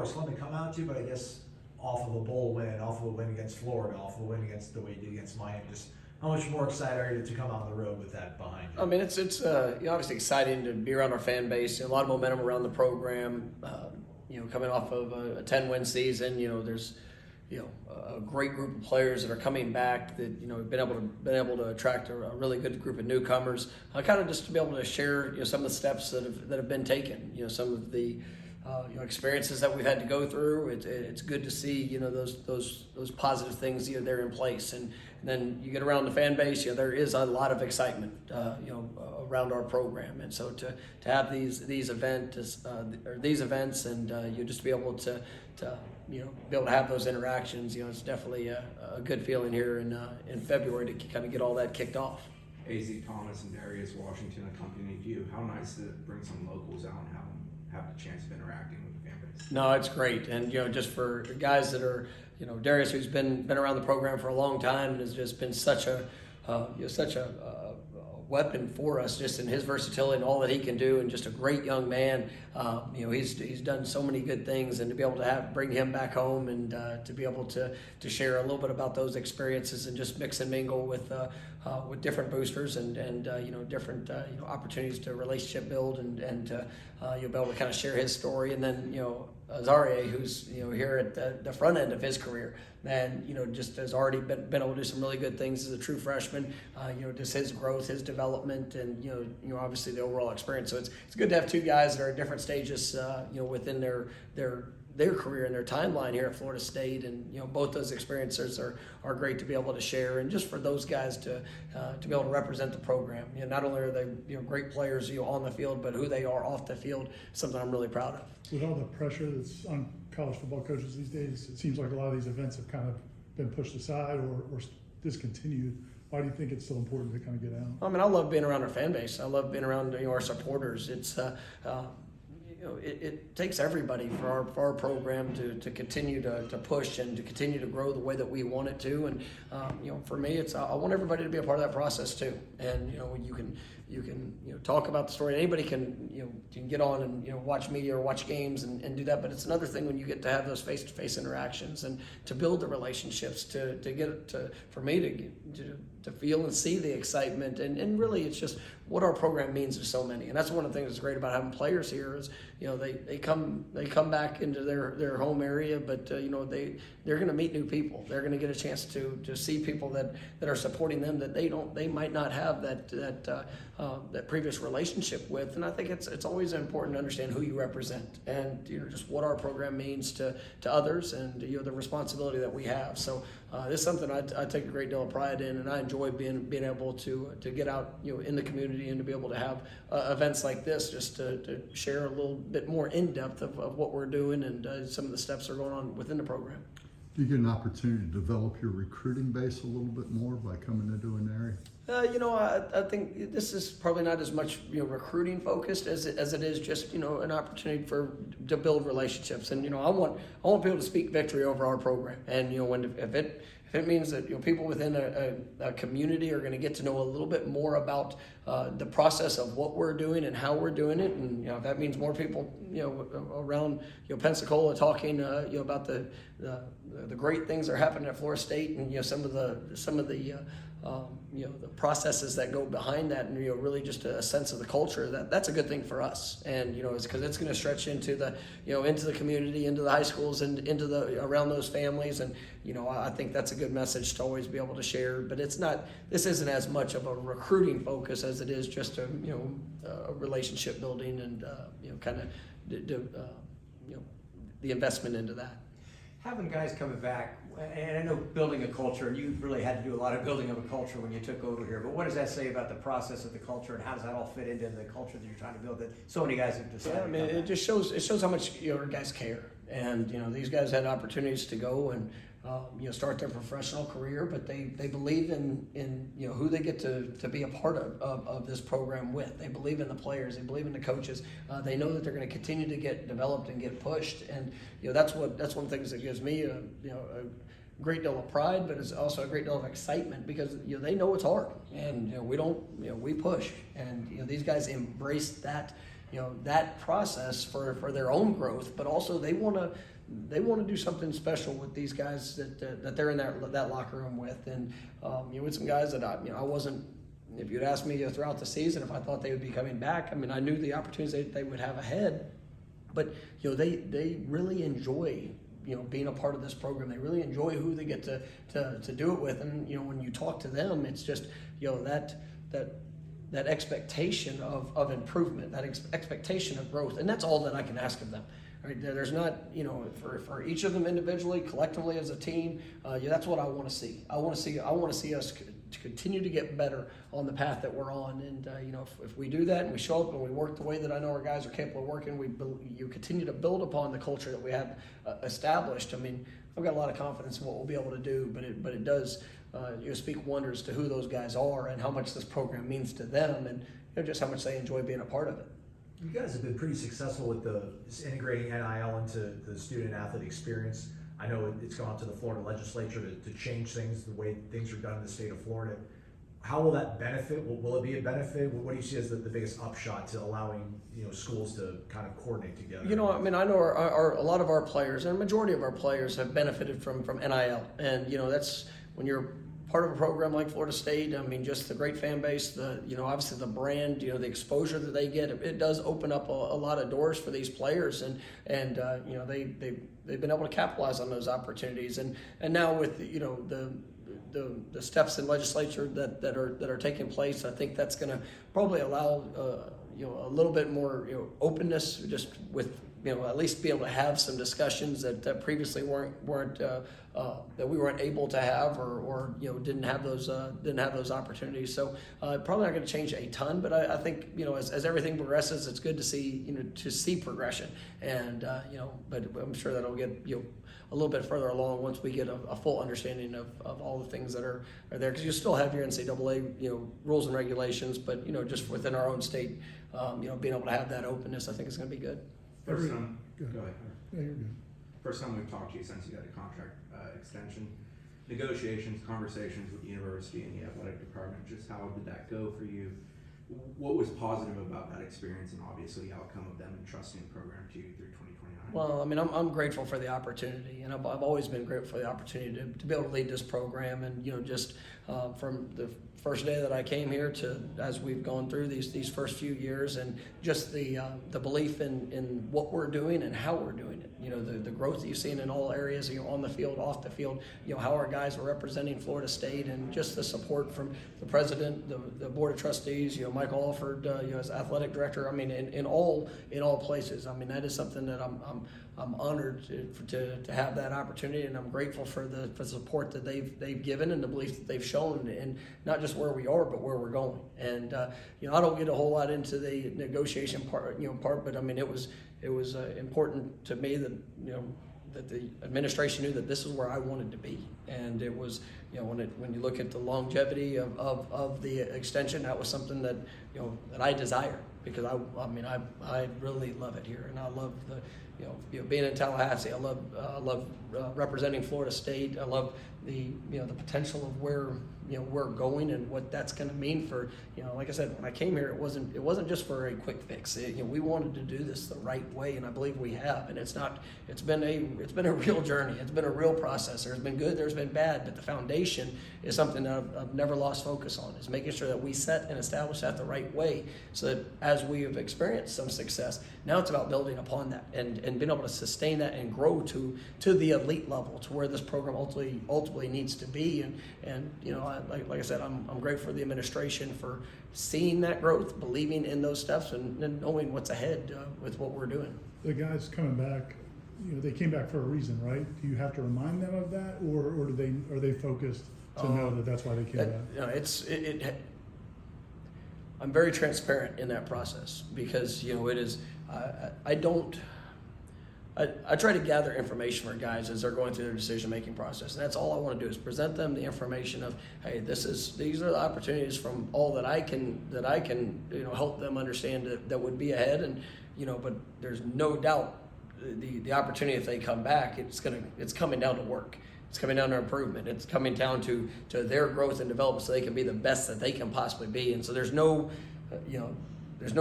always fun to come out to, but I guess off of a bowl win, off of a win against Florida, off of a win against the way you did against Miami, just how much more excited are you to come out on the road with that behind you? I mean, it's obviously exciting to be around our fan base. A lot of momentum around the program. Coming off of a 10-win season, there's a great group of players that are coming back that have been able to attract a really good group of newcomers. Kind of just to be able to share some of the steps that have been taken. Some of the experiences that we've had to go through. It's good to see those positive things they're in place, and then you get around the fan base. There is a lot of excitement around our program, and so to have these events and you just be able to be able to have those interactions. It's definitely a good feeling here in February to kind of get all that kicked off. AZ Thomas and Darius Washington accompanied you. How nice to bring some locals out and have the chance of interacting with the fan base. No, it's great, and just for guys that are, Darius, who's been around the program for a long time and has just been such a weapon for us, just in his versatility and all that he can do, and just a great young man. He's done so many good things, and to be able to bring him back home and to be able to share a little bit about those experiences and just mix and mingle with different boosters and different opportunities to relationship build and you'll be able to kind of share his story. And then Azaria, who's here at the front end of his career, man, just has already been able to do some really good things as a true freshman. Just his growth, his development, and obviously the overall experience. So it's good to have two guys that are at different stages within their career and their timeline here at Florida State, and both those experiences are great to be able to share, and just for those guys to be able to represent the program. Not only are they great players on the field, but who they are off the field, something I'm really proud of. With all the pressure that's on college football coaches these days, it seems like a lot of these events have kind of been pushed aside or discontinued. Why do you think it's so important to kind of get out? I mean, I love being around our fan base. I love being around our supporters. It's it takes everybody for our program to continue to push and to continue to grow the way that we want it to. And for me, I want everybody to be a part of that process too. And you can talk about the story. Anybody can get on and watch media or watch games and do that. But it's another thing when you get to have those face-to-face interactions and to build the relationships for me to feel and see the excitement. And really, it's just what our program means to so many. And that's one of the things that's great about having players here is they come back into their home area, but they're going to meet new people. They're going to get a chance to see people that are supporting them that they might not have that previous relationship with. And I think it's always important to understand who you represent and just what our program means to others and the responsibility that we have. So this is something I take a great deal of pride in, and I enjoy being able to get out in the community and to be able to have events like this just to share a little bit more in depth of what we're doing and some of the steps that are going on within the program. Do you get an opportunity to develop your recruiting base a little bit more by coming into an area? I think this is probably not as much recruiting focused as it is just an opportunity to build relationships. And I want people to speak victory over our program. And if it means that people within a community are going to get to know a little bit more about the process of what we're doing and how we're doing it, and if that means more people around Pensacola talking about the great things that are happening at Florida State and some of the processes that go behind that, and really just a sense of the culture, that's a good thing for us. And it's because it's going to stretch into the into the community, into the high schools, and into around those families. And I think that's a good message to always be able to share. But this isn't as much of a recruiting focus as it is just a relationship building and kind of the investment into that. Having guys coming back, and I know building a culture, and you really had to do a lot of building of a culture when you took over here, but what does that say about the process of the culture, and how does that all fit into the culture that you're trying to build that so many guys have decided? Yeah, I mean, it just shows how much our guys care. And these guys had opportunities to go and start their professional career, but they believe in who they get to be a part of this program with. They believe in the players, they believe in the coaches. They know that they're going to continue to get developed and get pushed, and that's one of the things that gives me a great deal of pride, but it's also a great deal of excitement because they know it's hard, and we push, and these guys embrace that that process for their own growth, but also they want to do something special with these guys that they're in that locker room with, and with some guys that I wasn't. If you'd asked me throughout the season if I thought they would be coming back, I mean, I knew the opportunities they would have ahead, but they really enjoy being a part of this program. They really enjoy who they get to do it with, and when you talk to them, it's just that expectation of improvement, that expectation of growth, and that's all that I can ask of them. Right? There's not, for each of them individually, collectively as a team, that's what I want to see. I want to see us to continue to get better on the path that we're on, and if we do that and we show up and we work the way that I know our guys are capable of working, you continue to build upon the culture that we have established. I mean, I've got a lot of confidence in what we'll be able to do, but it does speak wonders to who those guys are and how much this program means to them, and just how much they enjoy being a part of it. You guys have been pretty successful with integrating NIL into the student athlete experience. I know it's gone to the Florida legislature to change things, the way things are done in the state of Florida. How will that benefit? Will it be a benefit? What do you see as the biggest upshot to allowing schools to kind of coordinate together? I mean, I know a lot of our players, and a majority of our players have benefited from NIL, and that's when you're part of a program like Florida State. I mean, just the great fan base, obviously the brand, the exposure that they get, it does open up a lot of doors for these players, and they've been able to capitalize on those opportunities, and now with the steps in legislature that are taking place, I think that's going to probably allow a little bit more openness, just with at least be able to have some discussions that previously weren't that we weren't able to have, or didn't have those opportunities. So probably not going to change a ton, but I think as everything progresses, it's good to see progression, and but I'm sure that'll get a little bit further along once we get a full understanding of all the things that are there, because you still have your NCAA rules and regulations, but just within our own state, being able to have that openness, I think is going to be good. First time, Go ahead. go ahead. Yeah, you're good. First time we've talked to you since you got a contract extension. Negotiations, conversations with the university and the athletic department, just how did that go for you? What was positive about that experience, and obviously the outcome of them entrusting the program to you through 2029? Well, I mean, I'm grateful for the opportunity, and I've always been grateful for the opportunity to be able to lead this program, and just from the first day that I came here to as we've gone through these first few years, and just the belief in what we're doing and how we're doing it. The growth that you've seen in all areas, on the field, off the field, how our guys are representing Florida State, and just the support from the president, the board of trustees, Michael Alford, as athletic director. I mean, in all places. I mean, that is something that I'm honored to have that opportunity, and I'm grateful for the support that they've given and the belief that they've shown, and not just where we are, but where we're going. And I don't get a whole lot into the negotiation part, but I mean, it was important to me that that the administration knew that this is where I wanted to be, and it was when you look at the longevity of the extension, that was something that that I desire, because I really love it here, and I love the being in Tallahassee. I love representing Florida State. I love the potential of where we're going and what that's going to mean for like I said, when I came here, it wasn't just for a quick fix. We wanted to do this the right way, and I believe we have. And it's been a real journey. It's been a real process. There's been good, there's been bad, but the foundation is something that I've never lost focus on, is making sure that we set and establish that the right way, so that as we have experienced some success, now it's about building upon that and being able to sustain that and grow to the elite level, to where this program ultimately needs to be. And like I said, I'm grateful for the administration for seeing that growth, believing in those steps, and knowing what's ahead with what we're doing. The guys coming back, they came back for a reason, right? Do you have to remind them of that, or are they focused to know that that's why they came back? I'm very transparent in that process, because it is. I try to gather information for guys as they're going through their decision-making process, and that's all I want to do, is present them the information of, hey, these are the opportunities from all that I can help them understand that would be ahead, and but there's no doubt the opportunity, if they come back, it's coming down to work. It's coming down to improvement. It's coming down to their growth and development, so they can be the best that they can possibly be. And so there's no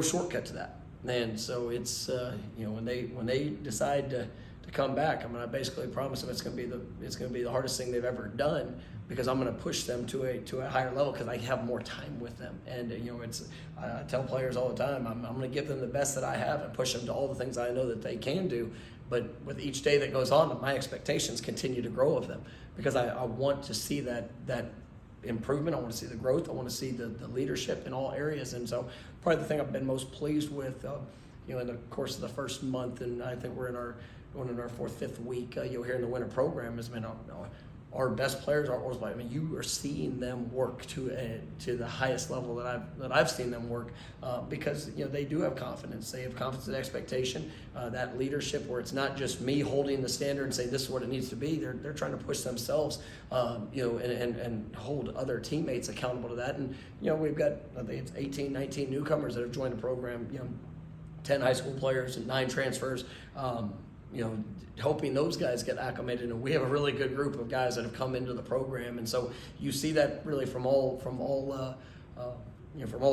shortcut to that. And so it's when they decide to come back, I basically promise them it's going to be the hardest thing they've ever done, because I'm going to push them to a higher level because I have more time with them. And I tell players all the time, I'm going to give them the best that I have and push them to all the things I know that they can do. But with each day that goes on, my expectations continue to grow of them, because I want to see that improvement. I want to see the growth. I want to see the leadership in all areas. And so probably the thing I've been most pleased with, in the course of the first month, and I think we're going in our fourth, fifth week, here in the winter program, has been our best players, you are seeing them work to the highest level that I've seen them work, because they do have confidence. They have confidence and expectation, that leadership where it's not just me holding the standard and saying this is what it needs to be. They're trying to push themselves, and hold other teammates accountable to that. And we've got, I think it's 18, 19 newcomers that have joined the program. 10 high school players and 9 transfers. Hoping those guys get acclimated, and we have a really good group of guys that have come into the program, and so you see that really from all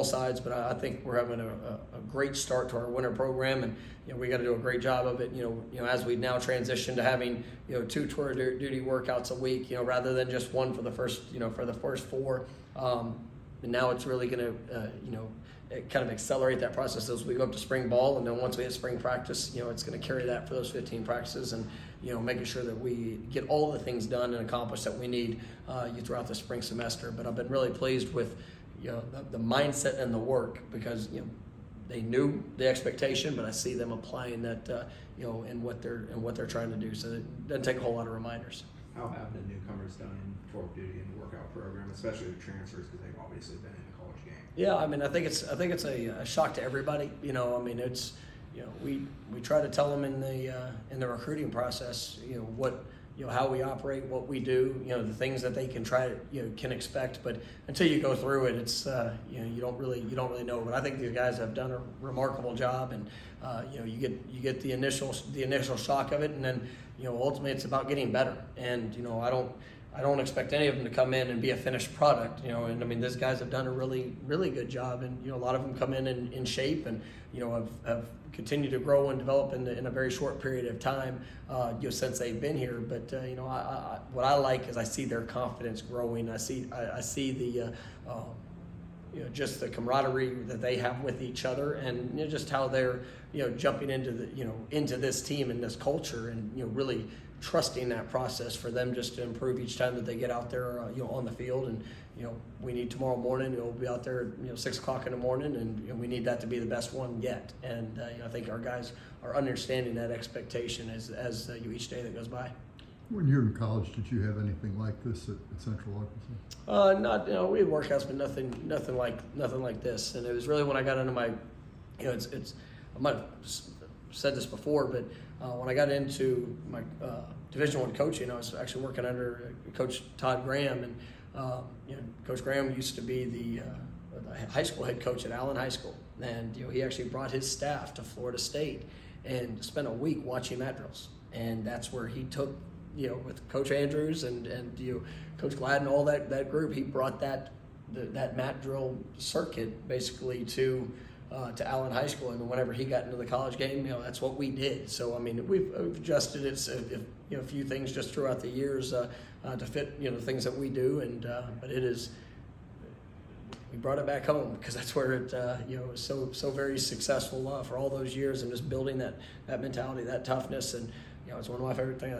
sides. But I think we're having a great start to our winter program, and we got to do a great job of it. As we now transition to having 2 tour duty workouts a week, rather than just one for the first 4. And now it's really going to kind of accelerate that process as we go up to spring ball, and then once we hit spring practice, it's going to carry that for those 15 practices, and making sure that we get all the things done and accomplished that we need throughout the spring semester. But I've been really pleased with the mindset and the work, because they knew the expectation, but I see them applying that in what they're trying to do. So it doesn't take a whole lot of reminders. How have the newcomers done in tour duty and the workout program, especially the transfers, because they've obviously been in the college game? Yeah, I think it's a shock to everybody. It's we try to tell them in the recruiting process, how we operate, what we do, the things that they can try to can expect. But until you go through it, it's you don't really know. But I think these guys have done a remarkable job, and you get the initial shock of it, and then ultimately it's about getting better. And I don't expect any of them to come in and be a finished product, and these guys have done a really, really good job, and a lot of them come in shape, and have continued to grow and develop in a very short period of time, since they've been here. But what I like is I see their confidence growing. I see the just the camaraderie that they have with each other, and just how they're jumping into this team and this culture, and really trusting that process for them just to improve each time that they get out there on the field. And we need tomorrow morning, we'll be out there 6 o'clock in the morning, and we need that to be the best one yet. And I think our guys are understanding that expectation as each day that goes by. When you were in college, did you have anything like this at Central Arkansas? Not we had workouts, but nothing like this. And it was really when I got into my I might have said this before, but when I got into my Division I coaching, I was actually working under Coach Todd Graham, and Coach Graham used to be the high school head coach at Allen High School, and he actually brought his staff to Florida State and spent a week watching mat drills, and that's where he took with Coach Andrews and Coach Gladden, all that group. He brought that mat drill circuit basically to Allen High School, and whenever he got into the college game, that's what we did. So we've adjusted a few things just throughout the years to fit the things that we do, and but it is, we brought it back home because that's where it was so very successful for all those years, and just building that mentality, that toughness. And it's one of my favorite things.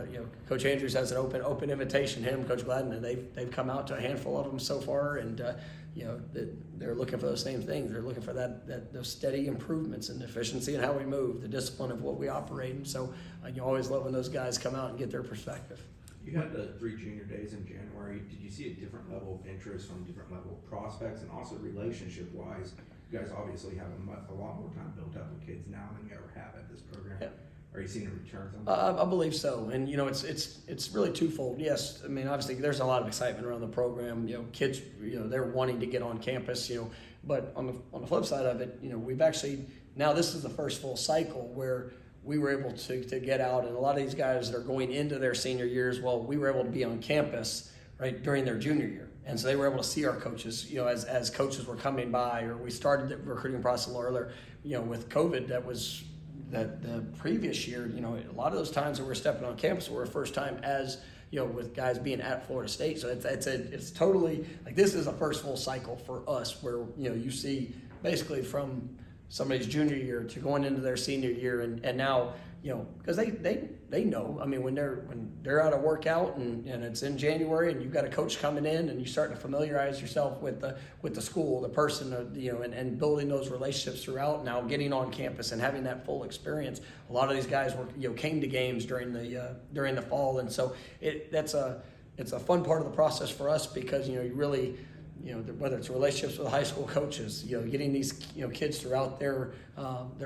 Coach Andrews has an open invitation. Him, Coach Gladden, and they've come out to a handful of them so far, and they're looking for those same things. They're looking for those steady improvements in efficiency and how we move, the discipline of what we operate. And so you always love when those guys come out and get their perspective. You had the 3 junior days in January. Did you see a different level of interest from different level of prospects, and also relationship-wise? You guys obviously have a lot more time built up with kids now than you ever have at this program. Yeah. Are you seeing returns on that? I believe so, and it's really twofold. Yes, obviously there's a lot of excitement around the program. Kids, they're wanting to get on campus. But on the flip side of it, we've actually, now this is the first full cycle where we were able to get out, and a lot of these guys that are going into their senior years, we were able to be on campus right during their junior year. And so they were able to see our coaches, you know, as coaches were coming by, or we started the recruiting process a little earlier. You know, with COVID, that the previous year, you know, a lot of those times that we're stepping on campus were our first time as, you know, with guys being at Florida State. So it's totally, like, this is a first full cycle for us where, you know, you see basically from somebody's junior year to going into their senior year, and now, you know, because they know. I mean, when they're out of workout and it's in January and you've got a coach coming in and you start to familiarize yourself with the school, the person, you know, and building those relationships throughout. Now getting on campus and having that full experience. A lot of these guys came to games during the fall, and so it's a fun part of the process for us because, you know, you really, you know, whether it's relationships with high school coaches, you know, getting these, you know, kids throughout their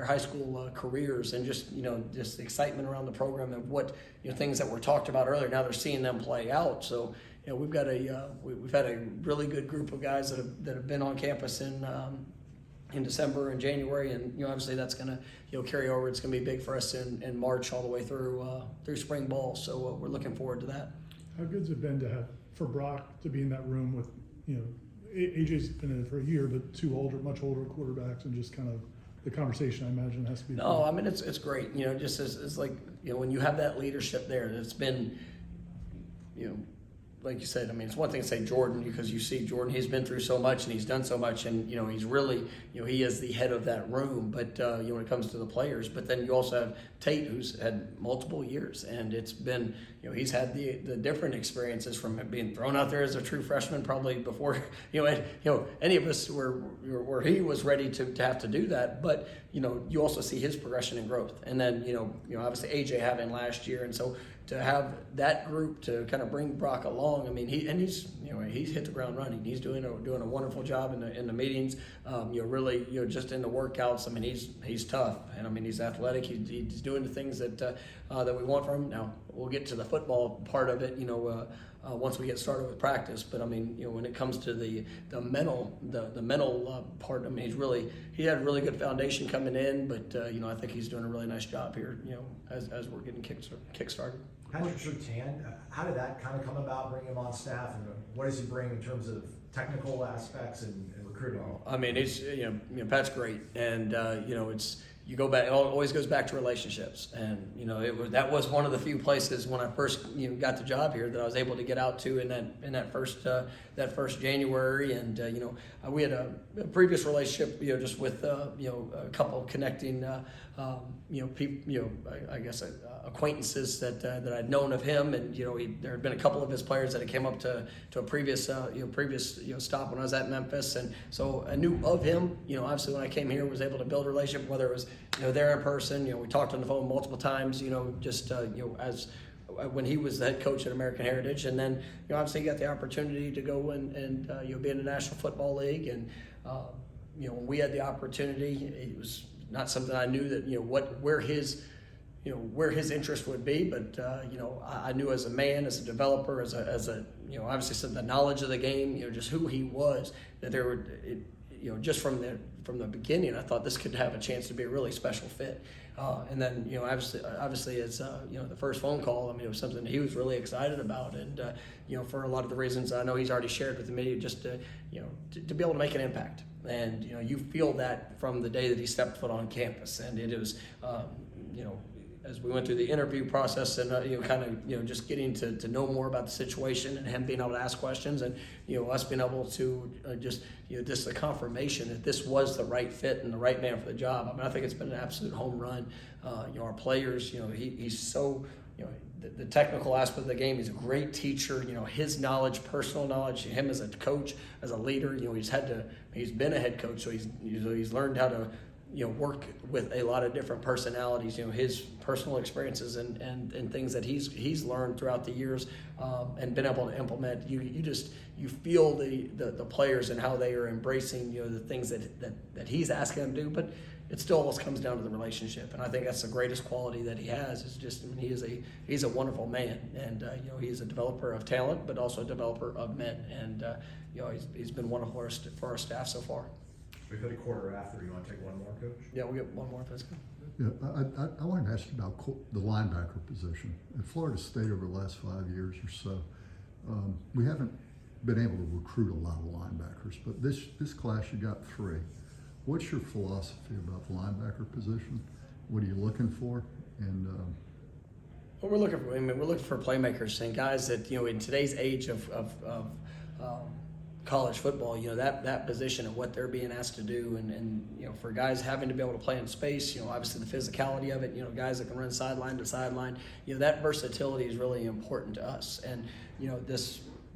high school careers, and just, you know, just the excitement around the program of what, you know, things that were talked about earlier. Now they're seeing them play out. So, you know, we've had a really good group of guys that have been on campus in December and January, and, you know, obviously that's going to, you know, carry over. It's going to be big for us in March all the way through spring ball. So we're looking forward to that. How good's it been for Brock to be in that room with, you know, AJ's been in it for a year, but two much older quarterbacks, and just kind of the conversation, I imagine, has to be. No, I mean, it's great. You know, just as like, you know, when you have that leadership there, it's been, you know, like you said, I mean, it's one thing to say Jordan, because you see Jordan, he's been through so much and he's done so much, and, you know, he's really, you know, he is the head of that room. But, you know, when it comes to the players, but then you also have Tate, who's had multiple years, and it's been, you know, he's had the different experiences from being thrown out there as a true freshman, probably before, you know, any of us where he was ready to have to do that. But, you know, you also see his progression and growth, and then, you know, obviously AJ having last year, and so to have that group to kind of bring Brock along, I mean, he's hit the ground running. He's doing a wonderful job in the meetings. You know, really, you know, just in the workouts. I mean, he's tough, and I mean, he's athletic. He's doing the things that we want from him. Now we'll get to the football part of it, you know, once we get started with practice. But I mean, you know, when it comes to the mental part, I mean, he had a really good foundation coming in. But you know, I think he's doing a really nice job here, you know, as we're getting kick started. Patrick Surtain, how did that kind of come about, bringing him on staff, and what does he bring in terms of technical aspects and recruiting? I mean, it's, you know, Pat's great, and you know, you go back. It always goes back to relationships, and, you know, that was one of the few places when I first, you know, got the job here that I was able to get out to in that first January. And you know, we had a previous relationship, you know, just with you know, a couple connecting you know, people, you know, I guess acquaintances that I'd known of him, and, you know, there had been a couple of his players that had came up to a previous stop when I was at Memphis, and so I knew of him. You know, obviously when I came here, was able to build a relationship, whether it was, you know, there in person. You know, we talked on the phone multiple times. You know, just you know, as when he was the head coach at American Heritage, and then, you know, obviously he got the opportunity to go and you know, be in the National Football League, and you know, when we had the opportunity, it was not something I knew that, you know, where his interest would be, but you know, I knew as a man, as a developer, as a you know, obviously the knowledge of the game, you know, just who he was, that there would, you know, just from the beginning, I thought this could have a chance to be a really special fit. And then, you know, obviously as you know, the first phone call, I mean, it was something he was really excited about, and you know, for a lot of the reasons I know he's already shared with me, just to, you know, to be able to make an impact. And, you know, you feel that from the day that he stepped foot on campus, and it was, you know, as we went through the interview process, and you know, kind of, you know, just getting to know more about the situation, and him being able to ask questions, and, you know, us being able to just, you know, just the confirmation that this was the right fit and the right man for the job. I mean, I think it's been an absolute home run. You know, our players, you know, he's so, you know, the technical aspect of the game. He's a great teacher. You know, his knowledge, personal knowledge, him as a coach, as a leader. You know, he's been a head coach, so he's learned how to, you know, work with a lot of different personalities. You know, his personal experiences and things that he's learned throughout the years, and been able to implement. You feel the players and how they are embracing, you know, the things that he's asking them to do, but it still always comes down to the relationship. And I think that's the greatest quality that he has. Is just, I mean, he's a wonderful man, and you know, he's a developer of talent, but also a developer of men. And you know, he's been wonderful for our staff so far. We've hit a quarter after. You want to take one more, Coach? Yeah, we'll get one more if that's good. Yeah, I wanted to ask you about the linebacker position. At Florida State over the last 5 years or so, we haven't been able to recruit a lot of linebackers, but this class you got 3. What's your philosophy about the linebacker position? What are you looking for? And What we're looking for, I mean, we're looking for playmakers and guys that, in today's age of college football, that position and what they're being asked to do, and for guys having to be able to play in space, obviously the physicality of it, guys that can run sideline to sideline, that versatility is really important to us. And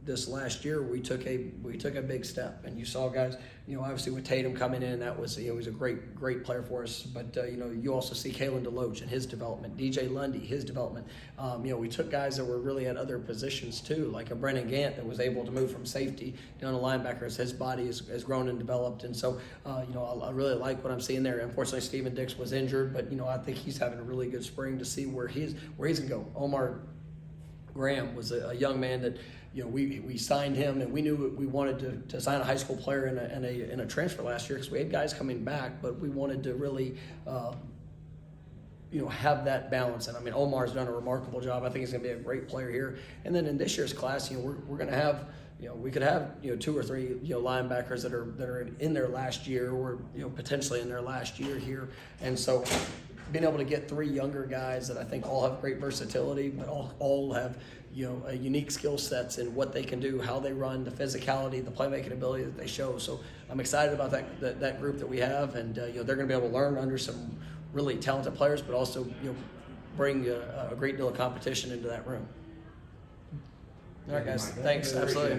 this last year we took a big step, and you saw guys, obviously with Tatum coming in, that was he was a great player for us. But you also see Kalen DeLoach and his development, DJ Lundy, his development. We took guys that were really at other positions too, like a Brennan Gant that was able to move from safety down to linebacker as his body has grown and developed. And so I really like what I'm seeing there. Unfortunately, Steven Dix was injured, but I think he's having a really good spring to see where he's gonna go. Omar Graham was a young man that we signed him, and we knew we wanted to sign a high school player in a transfer last year because we had guys coming back, but we wanted to really have that balance. And I mean, Omar's done a remarkable job. I think he's going to be a great player here. And then in this year's class, we're going to have we could have 2 or 3 linebackers that are in their last year, or potentially in their last year here. And so being able to get 3 younger guys that I think all have great versatility, but all have a unique skill sets in what they can do, how they run, the physicality, the playmaking ability that they show. So I'm excited about that group that we have, and they're going to be able to learn under some really talented players, but also bring a great deal of competition into that room. All right, guys. Thanks. Absolutely.